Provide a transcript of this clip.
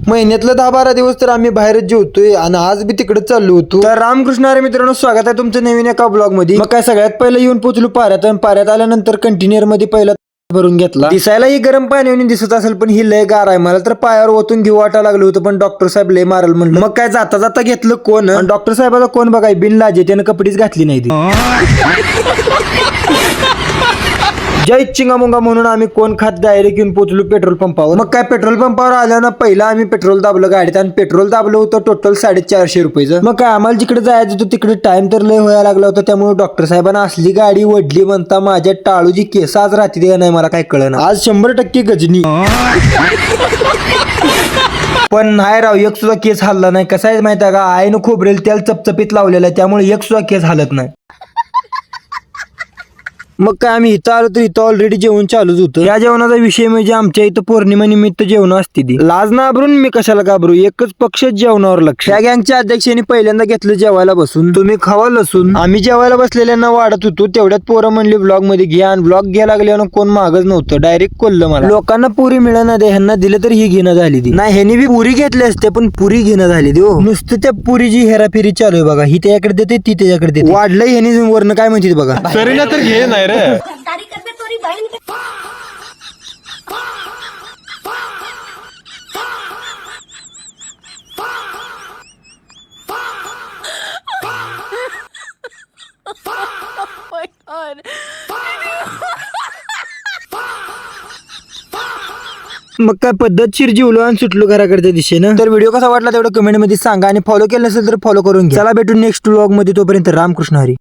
महिन्यातलं 10-12 दिवस तर आम्ही बाहेरच जेवतोय आणि आज बी तिकडे चाललो होतो. तर रामकृष्ण हरी मित्रांनो, स्वागत आहे तुमचं नवीन एका ब्लॉग मध्ये. मग काय सगळ्यात पहिलं येऊन पोहोचलो पाऱ्यात आणि पाऱ्यात आल्यानंतर कंटेनर मध्ये पहिला भरून घेतला. दिसायला ही गरम पाणी दिसत असेल पण ही लय गार आहे. मला तर पायावर ओतून घेऊ वाटायला लागलं होतं पण डॉक्टर साहेब लय मारल म्हणलं. मग काय जाता जाता घेतलं कोण आणि डॉक्टर साहेबाचा कोण बघाय बिन लाजे त्यानं कपडेच घातली नाही ती. जय चिंगामुंगा म्हणून आम्ही कोण खात डायरेक्ट येऊन पोहोचलो पेट्रोल पंपावर. मग काय पेट्रोल पंपावर आल्यानं पहिला आम्ही पेट्रोल दाबलं गाडीत आणि पेट्रोल दाबलं होतं टोटल 450 रुपयाचं. मग काय आम्हाला जिकडे जायचं होतं तिकडे टाइम तर लय व्हायला लागला होता. त्यामुळे डॉक्टर साहेबांना असली गाडी वडली म्हणता माझ्या टाळूची केस आज राहते का नाही मला काय कळलं. आज 100% गजनी. पण नाही राव, एक सुद्धा केस हल्ला नाही. कसं आहे माहिती आहे का, आईनं खोबरेल त्याला चपचपीत लावलेला आहे त्यामुळे एक सुद्धा केस हलत नाही. मग काय आम्ही इथं आलो तर इथं ऑलरेडी जेवण चालूच होतं. या जेवणाचा विषय म्हणजे आमच्या इथं पौर्णिमा निमित्त जेवण असते ती. लाज ना घाबरून मी कशाला घाबरू, एकच पक्ष जेवणावर लक्ष. या गँगच्या अध्यक्षांनी पहिल्यांदा घेतलं जेवायला बसून. तुम्ही खावा लसून. आम्ही जेवायला बसलेल्यांना वाढत होतो तेवढ्यात पोरं म्हणली ब्लॉग मध्ये घ्या आणि ब्लॉग घ्या लागल्यानं कोण मागच नव्हतं. डायरेक्ट कोल्लं मला. लोकांना पुरी मिळणार दे, ह्यांना दिलं तर ही घेणं झाली ती. नाही ह्यांनी बी पुरी घेतली असते पण पुरी घेणं झाली ती. हो नुसतं त्या पुरीची हेराफेरी चालू आहे बघा. ही त्याच्याकडे देते ती त्याच्याकडे देते. वाढलंय ह्यांनी वरनं काय म्हणते बघा. सरीला तर घे नाही रे. तारी करते तोरी बहन के मग काय पद्धतशीर जीवलो आणि सुटलो घराकडच्या दिशेनं. तर व्हिडिओ कसा वाटला तेवढं कमेंट मध्ये सांगा आणि फॉलो केलं नसेल तर फॉलो करून घ्या. चला भेटू नेक्स्ट व्लॉग मध्ये. तोपर्यंत रामकृष्ण हरी.